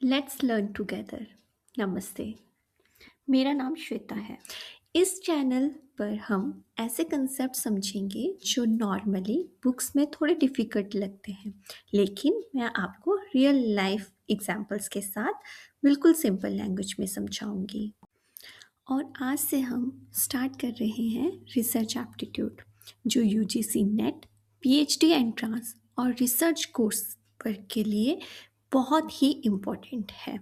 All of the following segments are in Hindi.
Let's learn together. नमस्ते। मेरा नाम श्वेता है। इस चैनल पर हम ऐसे कंसेप्ट समझेंगे जो नॉर्मली बुक्स में थोड़े डिफ़िकल्ट लगते हैं, लेकिन मैं आपको रियल लाइफ एग्जांपल्स के साथ बिल्कुल सिंपल लैंग्वेज में समझाऊंगी। और आज से हम स्टार्ट कर रहे हैं रिसर्च एप्टीट्यूड, जो यूजीसी नेट, पीएचडी एंट्रेंस और रिसर्च कोर्स पर के लिए बहुत ही इम्पोर्टेंट है।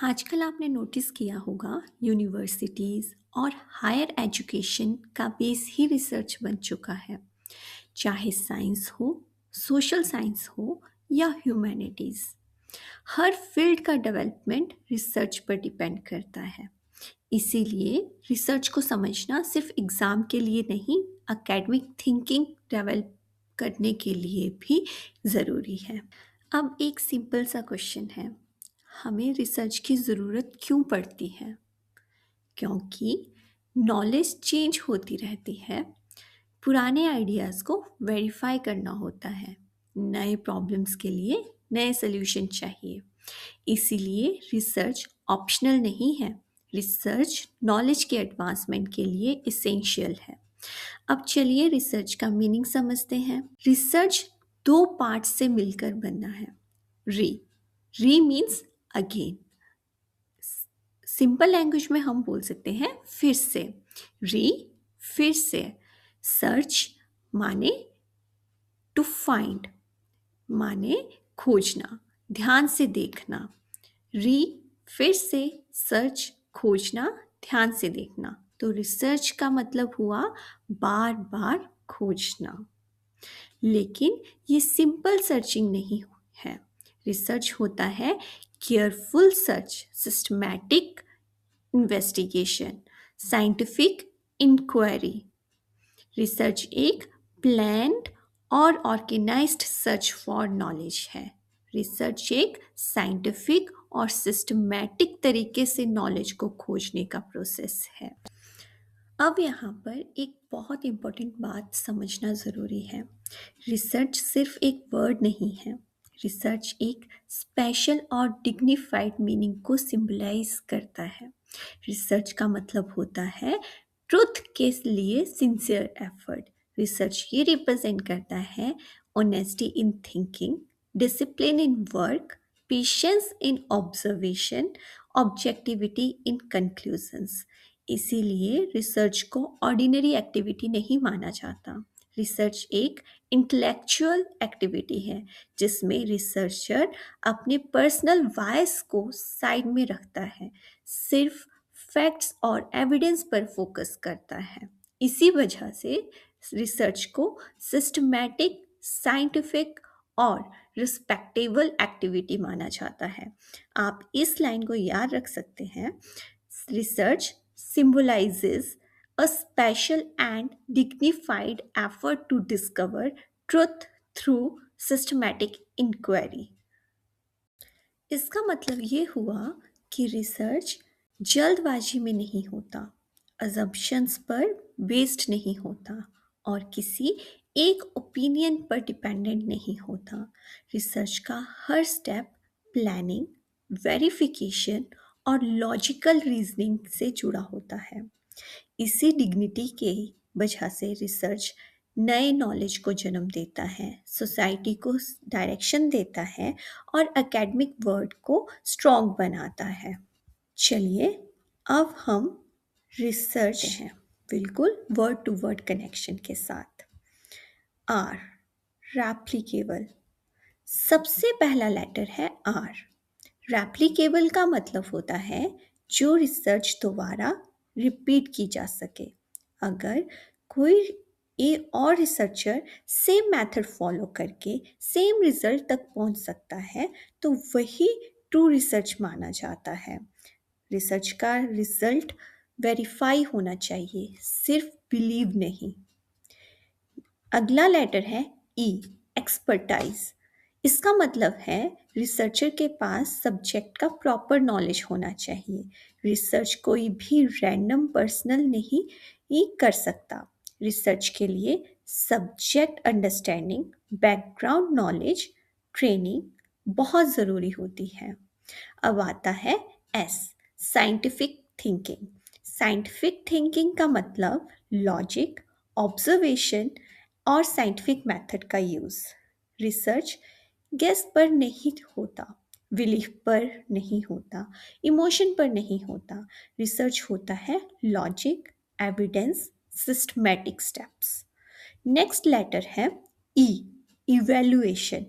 आजकल आपने नोटिस किया होगा, यूनिवर्सिटीज़ और हायर एजुकेशन का बेस ही रिसर्च बन चुका है। चाहे साइंस हो, सोशल साइंस हो या ह्यूमैनिटीज़, हर फील्ड का डेवलपमेंट रिसर्च पर डिपेंड करता है। इसीलिए रिसर्च को समझना सिर्फ एग्ज़ाम के लिए नहीं, एकेडमिक थिंकिंग डेवलप करने के लिए भी ज़रूरी है। अब एक सिंपल सा क्वेश्चन है, हमें रिसर्च की ज़रूरत क्यों पड़ती है? क्योंकि नॉलेज चेंज होती रहती है, पुराने आइडियाज़ को वेरीफाई करना होता है, नए प्रॉब्लम्स के लिए नए सॉल्यूशन चाहिए। इसीलिए रिसर्च ऑप्शनल नहीं है, रिसर्च नॉलेज के एडवांसमेंट के लिए इसेंशियल है। अब चलिए रिसर्च का मीनिंग समझते हैं। रिसर्च दो पार्ट से मिलकर बनना है। री री मीन्स अगेन। सिंपल लैंग्वेज में हम बोल सकते हैं फिर से। री फिर से। सर्च माने टू फाइंड, माने खोजना, ध्यान से देखना। री फिर से, सर्च खोजना, ध्यान से देखना। तो रिसर्च का मतलब हुआ बार बार खोजना। लेकिन ये सिंपल सर्चिंग नहीं है। रिसर्च होता है careful search, systematic investigation, scientific inquiry. Research एक प्लान्ड और ऑर्गेनाइज्ड सर्च फॉर नॉलेज है। रिसर्च एक साइंटिफिक और सिस्टमैटिक तरीके से नॉलेज को खोजने का प्रोसेस है। अब यहाँ पर एक बहुत इम्पोर्टेंट बात समझना ज़रूरी है। रिसर्च सिर्फ एक वर्ड नहीं है, रिसर्च एक स्पेशल और डिग्निफाइड मीनिंग को सिंबलाइज करता है। रिसर्च का मतलब होता है ट्रुथ के लिए सिंसियर एफर्ट। रिसर्च ये रिप्रेजेंट करता है honesty in thinking, discipline in work, patience in observation, objectivity in conclusions. इसीलिए रिसर्च को ऑर्डिनरी एक्टिविटी नहीं माना जाता। रिसर्च एक इंटेलेक्चुअल एक्टिविटी है, जिसमें रिसर्चर अपने पर्सनल वॉइस को साइड में रखता है, सिर्फ फैक्ट्स और एविडेंस पर फोकस करता है। इसी वजह से रिसर्च को सिस्टमैटिक, साइंटिफिक और रिस्पेक्टेबल एक्टिविटी माना जाता है। आप इस लाइन को याद रख सकते हैं। Research symbolizes a special and dignified effort to discover truth through systematic inquiry. इसका मतलब ये हुआ कि रिसर्च जल्दबाजी में नहीं होता, अजम्पशंस पर बेस्ड नहीं होता और किसी एक ओपिनियन पर डिपेंडेंट नहीं होता। रिसर्च का हर स्टेप प्लानिंग, वेरिफिकेशन और लॉजिकल रीजनिंग से जुड़ा होता है। इसी डिग्निटी के वजह से रिसर्च नए नॉलेज को जन्म देता है, सोसाइटी को डायरेक्शन देता है और एकेडमिक वर्ड को स्ट्रॉन्ग बनाता है। चलिए अब हम रिसर्च हैं, बिल्कुल वर्ड टू वर्ड कनेक्शन के साथ। आर, रैप्लिकेबल। सबसे पहला लेटर है आर। रैप्लिकेबल का मतलब होता है जो रिसर्च दोबारा रिपीट की जा सके। अगर कोई और रिसर्चर सेम मेथड फॉलो करके सेम रिजल्ट तक पहुंच सकता है तो वही ट्रू रिसर्च माना जाता है। रिसर्च का रिजल्ट वेरीफाई होना चाहिए, सिर्फ बिलीव नहीं। अगला लेटर है ई, एक्सपर्टाइज। इसका मतलब है रिसर्चर के पास सब्जेक्ट का प्रॉपर नॉलेज होना चाहिए। रिसर्च कोई भी रैंडम पर्सनल नहीं कर सकता। रिसर्च के लिए subject understanding, background knowledge, training, बहुत ज़रूरी होती है। अब आता है S, scientific thinking. Scientific thinking का मतलब लॉजिक, ऑब्जर्वेशन और साइंटिफिक मेथड का यूज़। रिसर्च गेस पर नहीं होता, बिलीफ पर नहीं होता, इमोशन पर नहीं होता। रिसर्च होता है logic, evidence, systematic steps. Next letter है ई, इवैल्यूएशन।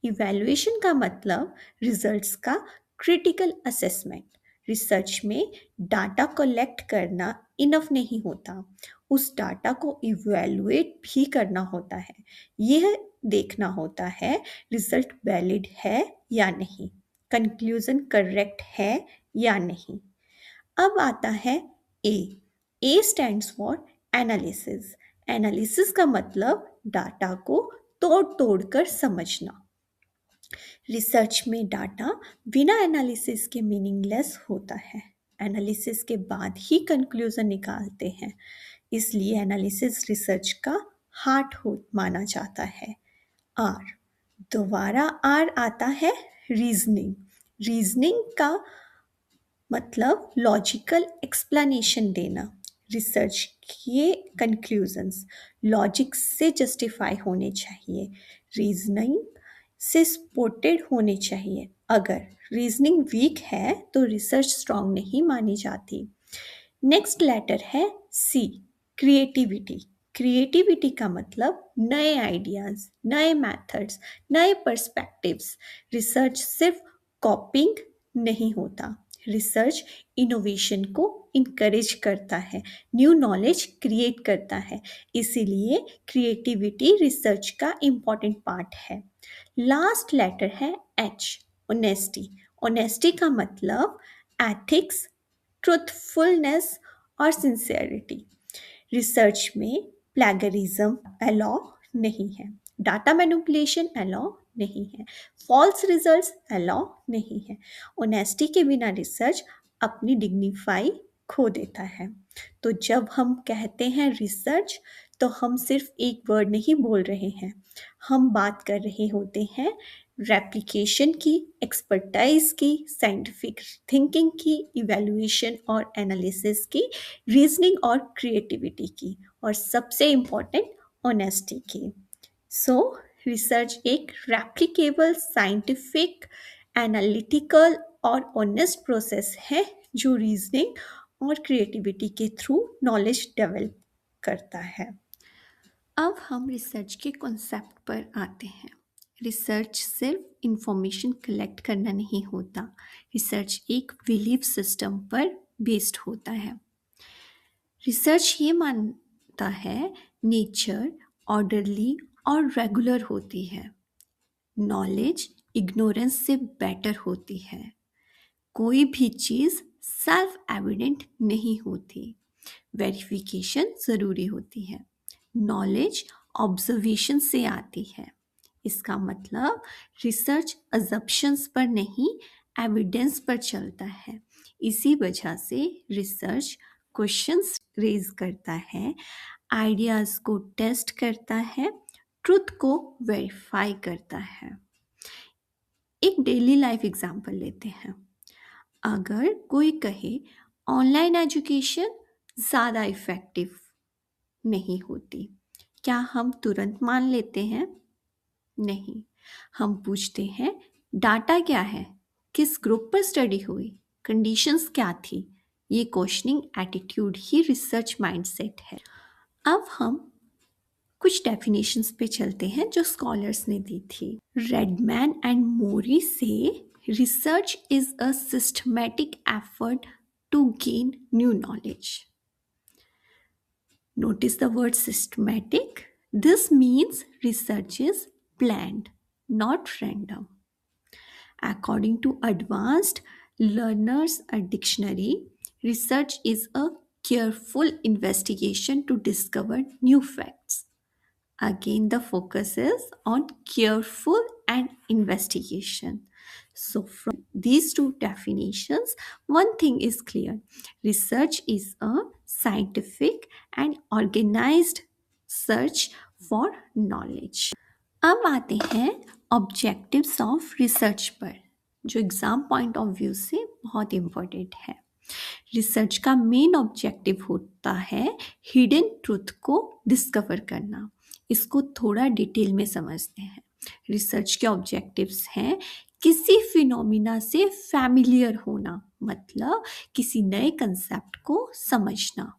इवैल्यूएशन का मतलब रिजल्ट्स का क्रिटिकल असेसमेंट। रिसर्च में डाटा कलेक्ट करना इनफ नहीं होता, उस डाटा को इवैल्यूएट भी करना होता है। यह देखना होता है रिजल्ट वैलिड है या नहीं, कंक्लूजन करेक्ट है या नहीं। अब आता है A. A stands for analysis. Analysis का मतलब डाटा को तोड़ तोड़ कर समझना। रिसर्च में डाटा बिना एनालिसिस के मीनिंगलेस होता है। एनालिसिस के बाद ही कंक्लूजन निकालते हैं, इसलिए एनालिसिस रिसर्च का हार्ट हो माना जाता है। आर, दोबारा आर आता है रीजनिंग। रीजनिंग का मतलब लॉजिकल एक्सप्लेनेशन देना। रिसर्च के कंक्लूजन्स लॉजिक से जस्टिफाई होने चाहिए, रीजनिंग से सपोर्टेड होने चाहिए। अगर रीजनिंग वीक है तो रिसर्च स्ट्रॉन्ग नहीं मानी जाती। नेक्स्ट लेटर है सी, क्रिएटिविटी। क्रिएटिविटी का मतलब नए आइडियाज, नए मेथड्स, नए पर्सपेक्टिव्स। रिसर्च सिर्फ कॉपिंग नहीं होता, रिसर्च इनोवेशन को इनकरेज करता है, न्यू नॉलेज क्रिएट करता है। इसीलिए क्रिएटिविटी रिसर्च का इम्पॉर्टेंट पार्ट है। लास्ट लेटर है एच, ऑनेस्टी। ऑनेस्टी का मतलब एथिक्स, ट्रुथफुलनेस और सिंसियरिटी। रिसर्च में प्लेगरिज्म अलाउ नहीं है, डाटा मैनिपुलेशन अलाउ नहीं है, फॉल्स रिजल्ट्स अलाउ नहीं है। ऑनेस्टी के बिना रिसर्च अपनी डिग्निफाई खो देता है। तो जब हम कहते हैं रिसर्च, तो हम सिर्फ एक वर्ड नहीं बोल रहे हैं, हम बात कर रहे होते हैं रेप्लिकेशन की, एक्सपर्टाइज की, साइंटिफिक थिंकिंग की, इवैल्यूएशन और एनालिसिस की, रीजनिंग और क्रिएटिविटी की, और सबसे इम्पॉर्टेंट ऑनेस्टी की। सो रिसर्च एक रेप्लिकेबल, साइंटिफिक, एनालिटिकल और ऑनेस्ट प्रोसेस है जो रीजनिंग और क्रिएटिविटी के थ्रू नॉलेज डेवलप करता है। अब हम रिसर्च के कॉन्सेप्ट पर आते हैं। रिसर्च सिर्फ इंफॉर्मेशन कलेक्ट करना नहीं होता, रिसर्च एक बिलीफ सिस्टम पर बेस्ड होता है। रिसर्च ये मानता है नेचर ऑर्डरली और रेगुलर होती है, नॉलेज इग्नोरेंस से बेटर होती है, कोई भी चीज़ सेल्फ एविडेंट नहीं होती, वेरिफिकेशन ज़रूरी होती है, नॉलेज ऑब्जर्वेशन से आती है। इसका मतलब रिसर्च अजम्पशंस पर नहीं, एविडेंस पर चलता है। इसी वजह से रिसर्च क्वेश्चंस रेज करता है, आइडियाज़ को टेस्ट करता है, ट्रुथ को वेरीफाई करता है। एक डेली लाइफ एग्जांपल लेते हैं। अगर कोई कहे ऑनलाइन एजुकेशन ज़्यादा इफ़ेक्टिव नहीं होती, क्या हम तुरंत मान लेते हैं? नहीं, हम पूछते हैं डाटा क्या है, किस ग्रुप पर स्टडी हुई, कंडीशंस क्या थी। ये क्वेश्चनिंग एटीट्यूड ही रिसर्च माइंडसेट है। अब हम कुछ डेफिनेशंस पे चलते हैं जो स्कॉलर्स ने दी थी। रेडमैन एंड मोरी से research is a systematic effort to gain new knowledge. Notice the word systematic. This means research is planned, not random. According to Advanced Learners a Dictionary, research is a careful investigation to discover new facts. Again, the focus is on careful and investigation. So, from these two definitions, one thing is clear: research is a scientific and organized search for knowledge. अब आते हैं ऑब्जेक्टिव्स ऑफ रिसर्च पर, जो एग्ज़ाम पॉइंट ऑफ व्यू से बहुत इम्पोर्टेंट है। रिसर्च का मेन ऑब्जेक्टिव होता है हिडन ट्रूथ को डिस्कवर करना। इसको थोड़ा डिटेल में समझते हैं। रिसर्च के ऑब्जेक्टिव्स हैं किसी फिनोमिना से फैमिलियर होना, मतलब किसी नए कंसेप्ट को समझना।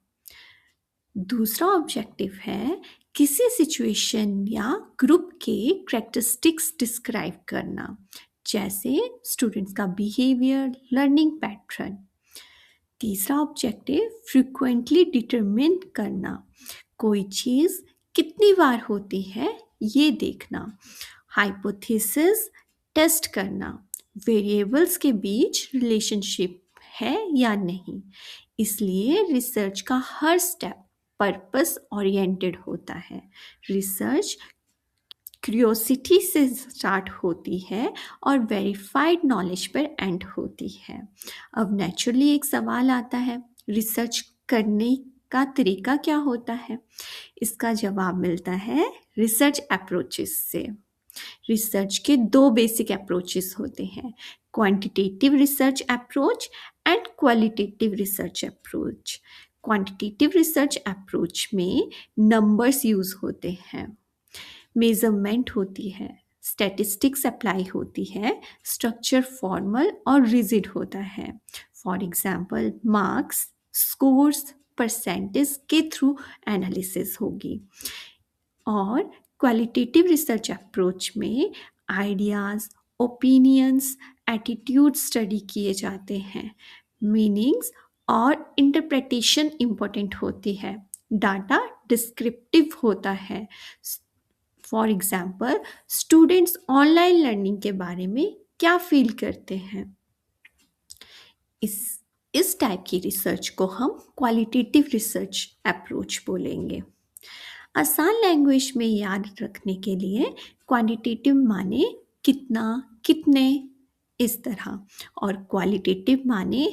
दूसरा ऑब्जेक्टिव है किसी सिचुएशन या ग्रुप के करेक्टरिस्टिक्स डिस्क्राइब करना, जैसे स्टूडेंट्स का बिहेवियर, लर्निंग पैटर्न। तीसरा ऑब्जेक्टिव फ्रिक्वेंटली डिटरमिन करना, कोई चीज़ कितनी बार होती है ये देखना। हाइपोथेसिस टेस्ट करना, वेरिएबल्स के बीच रिलेशनशिप है या नहीं। इसलिए रिसर्च का हर स्टेप पर्पस ओरिएंटेड होता है। रिसर्च क्यूरियोसिटी से स्टार्ट होती है और वेरीफाइड नॉलेज पर एंड होती है। अब नेचुरली एक सवाल आता है, रिसर्च करने का तरीका क्या होता है? इसका जवाब मिलता है रिसर्च अप्रोचेस से। रिसर्च के दो बेसिक अप्रोचेस होते हैं, quantitative research approach and qualitative research approach. Quantitative research approach में नंबर्स यूज होते हैं, मेजरमेंट होती है, स्टैटिस्टिक्स अप्लाई होती है, स्ट्रक्चर फॉर्मल और रिजिड होता है। For example marks, scores, percentage के थ्रू एनालिसिस होगी। और क्वालिटेटिव रिसर्च अप्रोच में आइडियाज़, ओपिनियंस, एटीट्यूड स्टडी किए जाते हैं। मीनिंग्स और इंटरप्रिटेशन इम्पोर्टेंट होती है। डाटा डिस्क्रिप्टिव होता है। For example students online learning के बारे में क्या फील करते हैं। इस टाइप की रिसर्च को हम क्वालिटेटिव रिसर्च अप्रोच बोलेंगे। आसान लैंग्वेज में याद रखने के लिए क्वांटिटेटिव माने कितना, कितने, इस तरह, और क्वालिटेटिव माने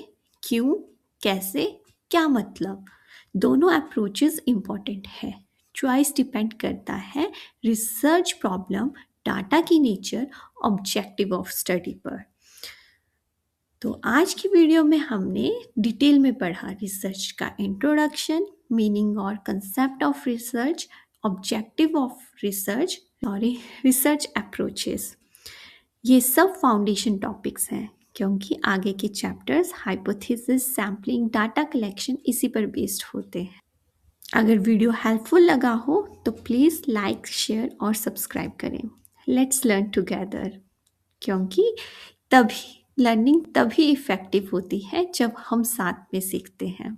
क्यों, कैसे, क्या मतलब। दोनों अप्रोचेस इम्पॉर्टेंट है। चॉइस डिपेंड करता है रिसर्च प्रॉब्लम, डाटा की नेचर, ऑब्जेक्टिव ऑफ स्टडी पर। तो आज की वीडियो में हमने डिटेल में पढ़ा रिसर्च का इंट्रोडक्शन, मीनिंग और concept of research, objective of research, research approaches. ये सब फाउंडेशन टॉपिक्स हैं, क्योंकि आगे के chapters hypothesis, sampling, data collection इसी पर बेस्ड होते हैं। अगर वीडियो हेल्पफुल लगा हो तो प्लीज़ लाइक, शेयर और सब्सक्राइब करें। लेट्स लर्न टुगेदर, क्योंकि लर्निंग तभी इफ़ेक्टिव होती है जब हम साथ में सीखते हैं।